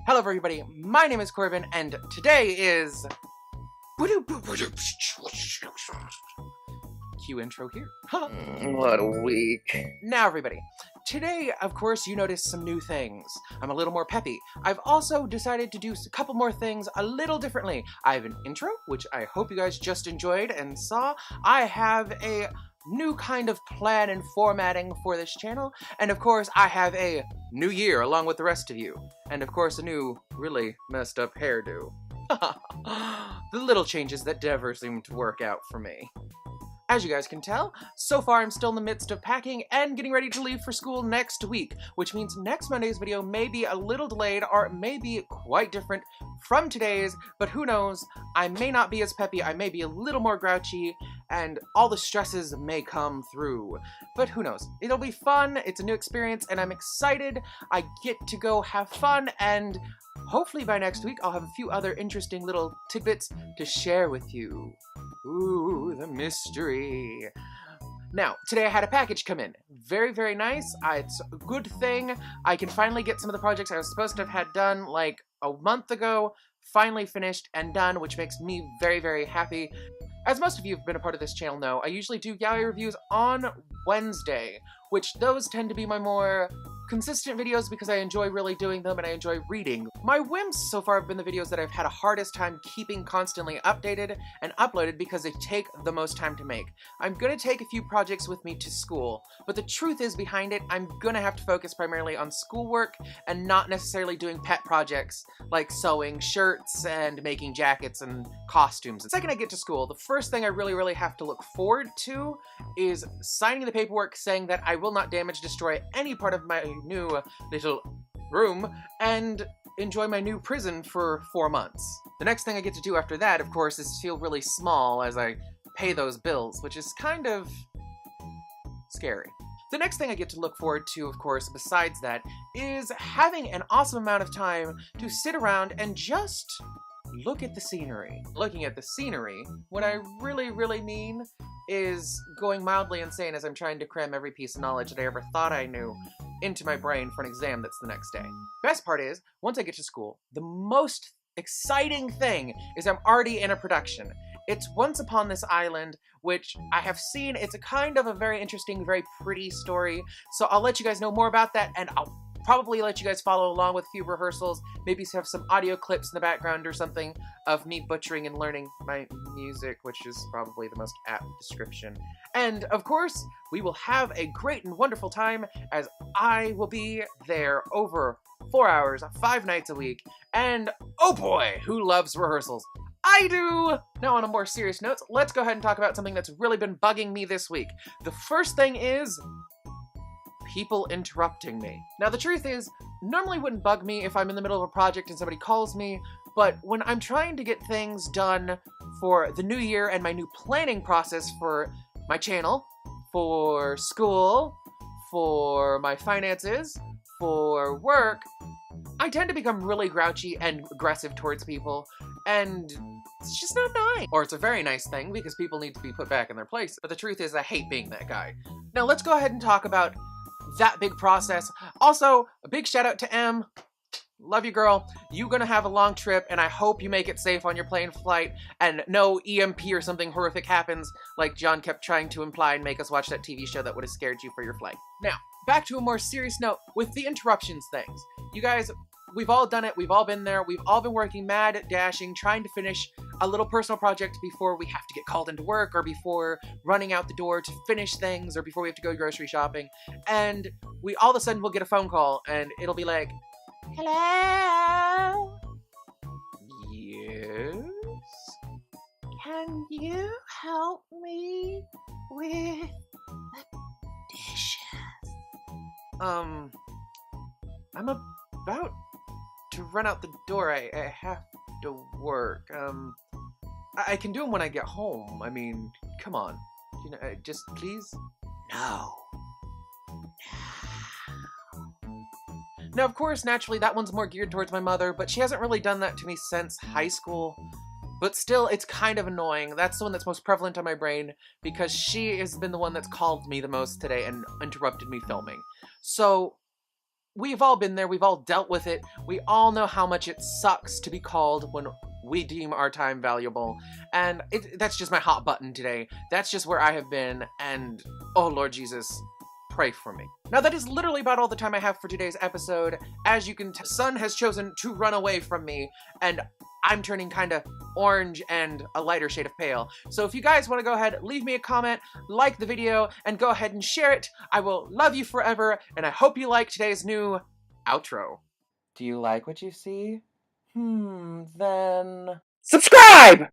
Hello everybody, my name is Corbin, and today is... Cue intro here. What a week. Now everybody, today, of course, you noticed some new things. I'm a little more peppy. I've also decided to do a couple more things a little differently. I have an intro, which I hope you guys just enjoyed and saw. I have a new kind of plan and formatting for this channel, and of course I have a new year along with the rest of you, and of course a new really messed up hairdo. The little changes that never seem to work out for me. As you guys can tell, so far I'm still in the midst of packing and getting ready to leave for school next week, which means next Monday's video may be a little delayed or may be quite different from today's, but who knows, I may not be as peppy, I may be a little more grouchy, and all the stresses may come through. But who knows, it'll be fun, it's a new experience, and I'm excited. I get to go have fun, and hopefully by next week I'll have a few other interesting little tidbits to share with you. Ooh, the mystery. Now, today I had a package come in. Very, very nice. It's a good thing. I can finally get some of the projects I was supposed to have had done like a month ago, finally finished and done, which makes me very, very happy. As most of you who've been a part of this channel know, I usually do yaoi reviews on Wednesday, which those tend to be my more consistent videos because I enjoy really doing them and I enjoy reading. My whims so far have been the videos that I've had a hardest time keeping constantly updated and uploaded because they take the most time to make. I'm gonna take a few projects with me to school, but the truth is behind it, I'm gonna have to focus primarily on schoolwork and not necessarily doing pet projects like sewing shirts and making jackets and costumes. The second I get to school, the first thing I really have to look forward to is signing the paperwork saying that I will not damage, destroy any part of my new little room and enjoy my new prison for 4 months. The next thing I get to do after that, of course, is feel really small as I pay those bills, which is kind of scary. The next thing I get to look forward to, of course, besides that, is having an awesome amount of time to sit around and just look at the scenery. Looking at the scenery, what I really mean is going mildly insane as I'm trying to cram every piece of knowledge that I ever thought I knew into my brain for an exam that's the next day. Best part is, once I get to school, the most exciting thing is I'm already in a production. It's Once Upon This Island, which I have seen. It's a kind of a very interesting, very pretty story, so I'll let you guys know more about that, and I'll probably let you guys follow along with a few rehearsals, maybe have some audio clips in the background or something of me butchering and learning my music, which is probably the most apt description. And, of course, we will have a great and wonderful time as I will be there over 4 hours, 5 nights a week, and oh boy, who loves rehearsals? I do! Now on a more serious note, let's go ahead and talk about something that's really been bugging me this week. The first thing is people interrupting me. Now the truth is, normally wouldn't bug me if I'm in the middle of a project and somebody calls me, but when I'm trying to get things done for the new year and my new planning process for my channel, for school, for my finances, for work, I tend to become really grouchy and aggressive towards people, and it's just not nice. Or it's a very nice thing because people need to be put back in their place, but the truth is I hate being that guy. Now let's go ahead and talk about that big process. Also, a big shout out to Em. Love you, girl. You gonna have a long trip, and I hope you make it safe on your plane flight, and no EMP or something horrific happens, like John kept trying to imply and make us watch that TV show that would have scared you for your flight. Now, back to a more serious note with the interruptions things. You guys, we've all done it, we've all been there, we've all been working mad, dashing, trying to finish a little personal project before we have to get called into work, or before running out the door to finish things, or before we have to go grocery shopping, and we all of a sudden will get a phone call, and it'll be like, hello? Yes? Can you help me with the dishes? I'm about to run out the door. I have to work. I can do them when I get home. I mean, come on. You know, just please? No. Now, of course, naturally, that one's more geared towards my mother, but she hasn't really done that to me since high school. But still, it's kind of annoying. That's the one that's most prevalent on my brain, because she has been the one that's called me the most today and interrupted me filming. So, we've all been there, we've all dealt with it. We all know how much it sucks to be called when we deem our time valuable. And that's just my hot button today. That's just where I have been, and oh Lord Jesus, pray for me. Now that is literally about all the time I have for today's episode. As you can tell, the sun has chosen to run away from me, and I'm turning kind of orange and a lighter shade of pale. So if you guys want to go ahead, leave me a comment, like the video, and go ahead and share it. I will love you forever, and I hope you like today's new outro. Do you like what you see? Then... Subscribe!